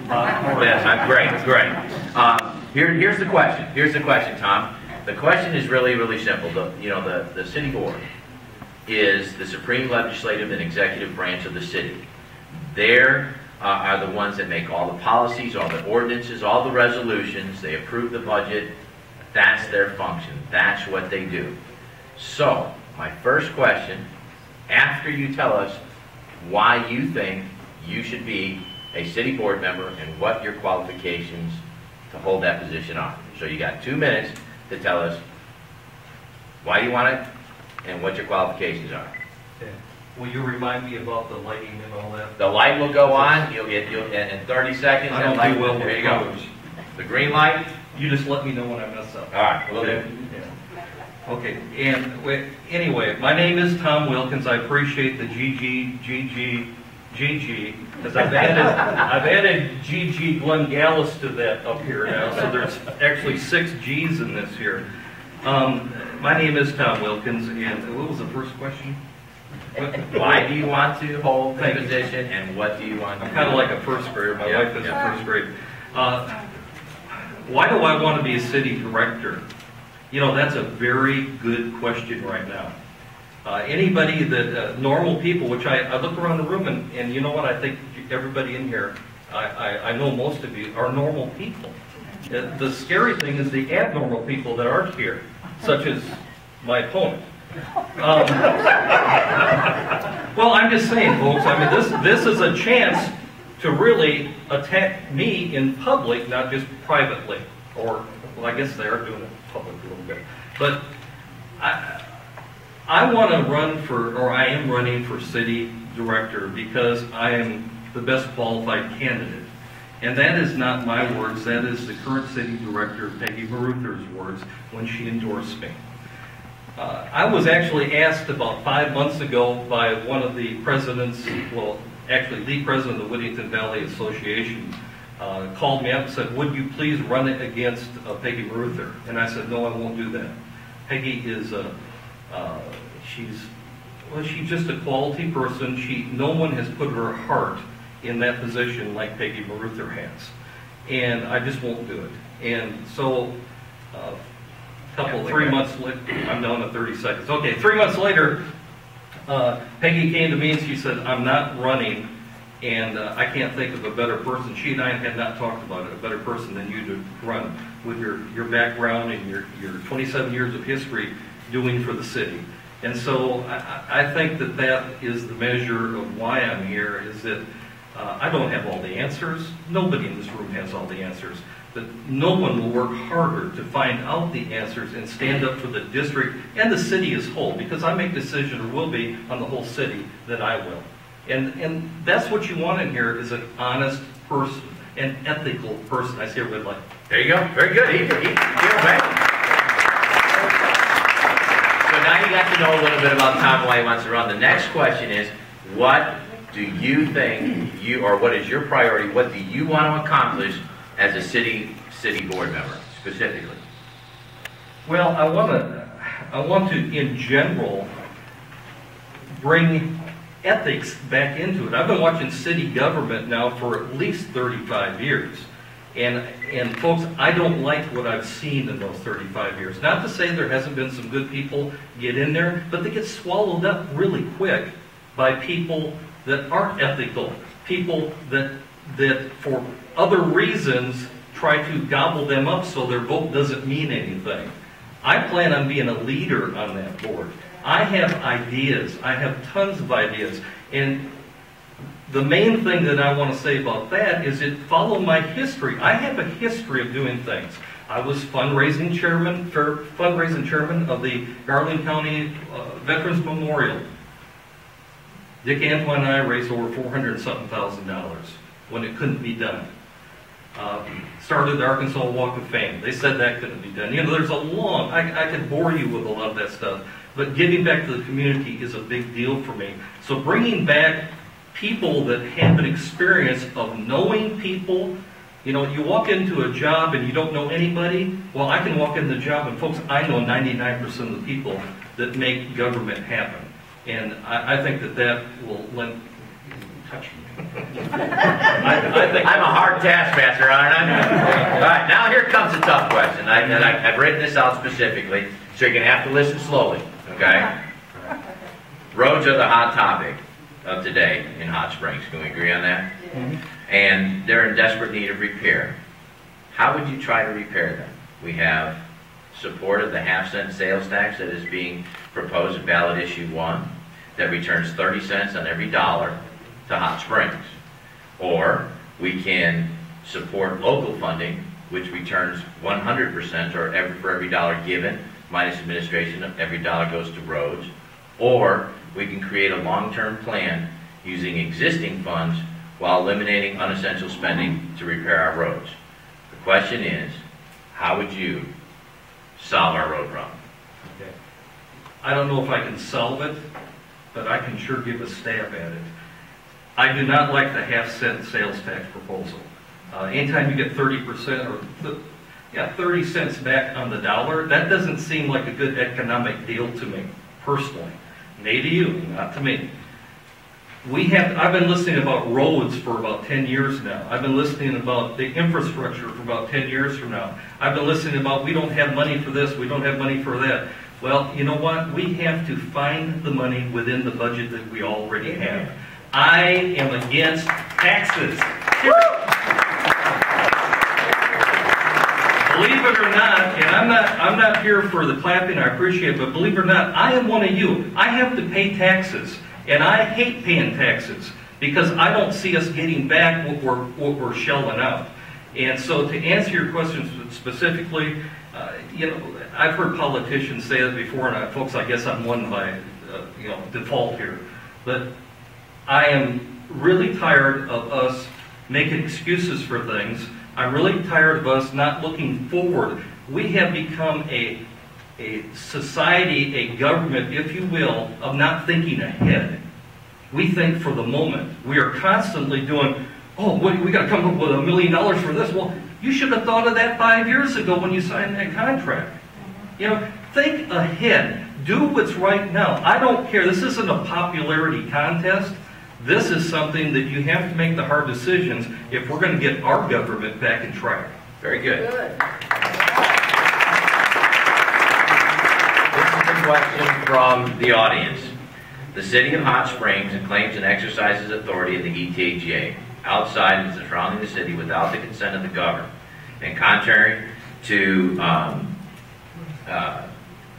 Yes, great. Here's the question. Here's the question, Tom. The question is really simple. The city board is the supreme legislative and executive branch of the city. They are the ones that make all the policies, all the ordinances, all the resolutions. They approve the budget. That's their function. That's what they do. So, my first question, after you tell us why you think you should be a city board member and what your qualifications to hold that position are. So you got 2 minutes to tell us why you want it and what your qualifications are. Okay. Will you remind me about the lighting and all that? The light will go on. You'll in 30 seconds. I don't do well there with you go. colors. The green light. You just let me know when I mess up. All right, we'll do. Yeah. Okay. And anyway, my name is Tom Wilkins. I appreciate the GG because I've added GG Glenn Gallus to that up here now, so there's actually 6 G's in this here. My name is Tom Wilkins, and what was the first question? Why do you want to hold the position, and what do you want to do? I'm kind of like a first grader. My wife is a first grade. Why do I want to be a city director? You know, that's a very good question right now. Anybody that, normal people, which I look around the room and you know what, I think everybody in here, I know most of you, are normal people. The scary thing is the abnormal people that aren't here, such as my opponent. Well, I'm just saying, folks, I mean, this is a chance to really attack me in public, not just privately. Or, well, I guess they are doing it in public a little bit. But I want to run for, or I am running for city director because I am the best qualified candidate. And that is not my words, that is the current city director, Peggy Maruther's words, when she endorsed me. I was actually asked about 5 months ago by one of the presidents, well, actually the president of the Whittington Valley Association, called me up and said, would you please run it against Peggy Maruther? And I said, no, I won't do that. Peggy is, she's just a quality person. No one has put her heart in that position like Peggy Maruther has. And I just won't do it. And so, 3 months later, I'm down to 30 seconds. Okay, 3 months later, Peggy came to me and she said, I'm not running, and I can't think of a better person. She and I had not talked about it, a better person than you to run with your background and your 27 years of history doing for the city. And so I think that is the measure of why I'm here, is that I don't have all the answers. Nobody in this room has all the answers. But no one will work harder to find out the answers and stand up for the district and the city as whole, because I make decisions, or will be, on the whole city that I will. And that's what you want in here, is an honest person, an ethical person. I see everybody like, there you go. Very good. So now you got to know a little bit about Tom, why he wants to run. The next question is, what do you think or what is your priority? What do you want to accomplish as a city board member, specifically? Well, I want to, in general, bring ethics back into it. I've been watching city government now for at least 35 years. And folks, I don't like what I've seen in those 35 years. Not to say there hasn't been some good people get in there, but they get swallowed up really quick by people that aren't ethical, people that for other reasons try to gobble them up so their vote doesn't mean anything. I plan on being a leader on that board. I have ideas. I have tons of ideas. And the main thing that I want to say about that is follow my history. I have a history of doing things. I was fundraising chairman of the Garland County Veterans Memorial. Dick Antoine and I raised over $400,000 when it couldn't be done. Started the Arkansas Walk of Fame. They said that couldn't be done. You know, there's a long, I could bore you with a lot of that stuff, but giving back to the community is a big deal for me. So bringing back people that have an experience of knowing people. You know, you walk into a job and you don't know anybody. Well, I can walk into the job and folks, I know 99% of the people that make government happen. And I think that will touching me. I think I'm a hard taskmaster, aren't I? All right, now here comes a tough question. I've written this out specifically, so you're going to have to listen slowly, okay? Roads are the hot topic of today in Hot Springs. Can we agree on that? And they're in desperate need of repair. How would you try to repair them? We have supported the half-cent sales tax that is being proposed in ballot issue 1 that returns 30 cents on every dollar to Hot Springs. Or we can support local funding, which returns 100%, or for every dollar given, minus administration, every dollar goes to roads. Or we can create a long-term plan using existing funds while eliminating unessential spending to repair our roads. The question is, how would you solve our road problem? Okay. I don't know if I can solve it, but I can sure give a stab at it. I do not like the half-cent sales tax proposal. Anytime you get 30% or 30 cents back on the dollar, that doesn't seem like a good economic deal to me, personally. Maybe you, not to me. I've been listening about roads for about 10 years now. I've been listening about the infrastructure for about 10 years from now. I've been listening about we don't have money for this, we don't have money for that. Well, you know what? We have to find the money within the budget that we already have. I am against taxes. Believe it or not, and I'm not here for the clapping, I appreciate it, but believe it or not, I am one of you. I have to pay taxes, and I hate paying taxes because I don't see us getting back what we're shelling out. And so to answer your question specifically, I've heard politicians say that before, and folks, I guess I'm one by default here, but I am really tired of us making excuses for things. I'm really tired of us not looking forward. We have become a society, a government, if you will, of not thinking ahead. We think for the moment. We are constantly doing, we got to come up with $1 million for this. Well, you should have thought of that 5 years ago when you signed that contract. Think ahead. Do what's right now. I don't care. This isn't a popularity contest. This is something that you have to make the hard decisions if we're going to get our government back in track. Very good. This is a question from the audience. The City of Hot Springs claims and exercises authority of the ETJ outside and surrounding the city without the consent of the governor. And contrary to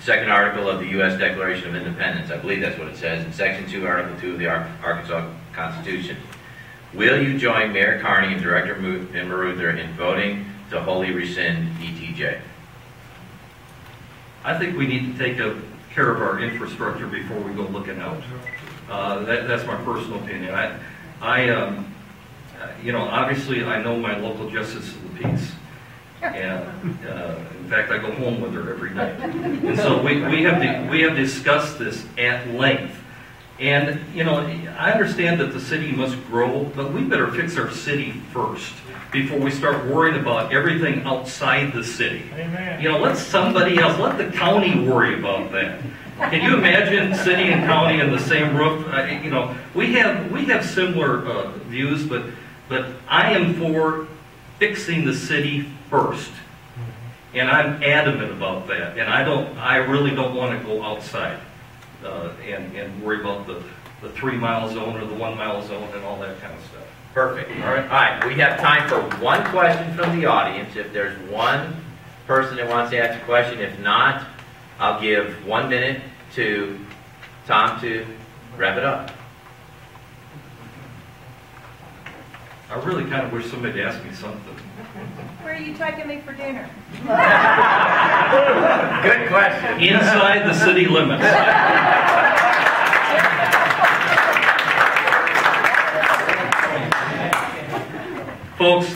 second article of the U.S. Declaration of Independence, I believe that's what it says, in Section 2, Article 2 of the Arkansas Constitution. Will you join Mayor Carney and Director Maruther in voting to wholly rescind ETJ? I think we need to take care of our infrastructure before we go looking out. That's my personal opinion. Obviously I know my local justice of the peace. And in fact, I go home with her every night. And so we have discussed this at length. And I understand that the city must grow, but we better fix our city first before we start worrying about everything outside the city. Amen. Let somebody else, let the county worry about that. Can you imagine city and county in the same roof? We have similar views, but I am for fixing the city first, and I'm adamant about that. And I really don't want to go outside and worry about the 3-mile zone or the 1-mile zone and all that kind of stuff. Perfect. All right. We have time for one question from the audience. If there's one person that wants to ask a question, if not, I'll give 1 minute to Tom to wrap it up. I really kind of wish somebody asked me something. Where are you taking me for dinner? Good question. Inside the city limits. Folks,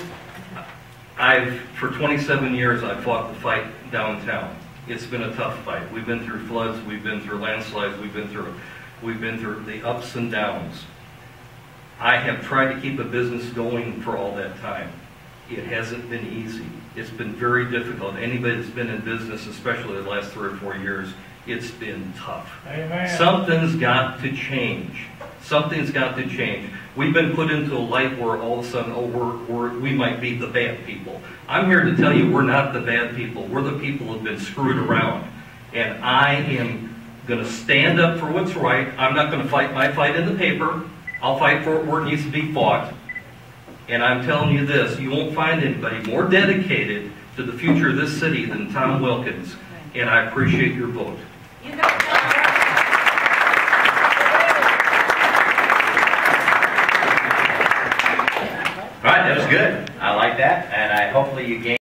for 27 years, I've fought the fight downtown. It's been a tough fight. We've been through floods, we've been through landslides, we've been through the ups and downs. I have tried to keep a business going for all that time. It hasn't been easy. It's been very difficult. Anybody that's been in business, especially the last 3 or 4 years, it's been tough. Amen. Something's got to change. Something's got to change. We've been put into a light where all of a sudden, we might be the bad people. I'm here to tell you we're not the bad people. We're the people who've been screwed around. And I am going to stand up for what's right. I'm not going to fight my fight in the paper. I'll fight for it where it needs to be fought. And I'm telling you this, you won't find anybody more dedicated to the future of this city than Tom Wilkins. And I appreciate your vote. You know, All right, that was good. I like that, and hopefully you gained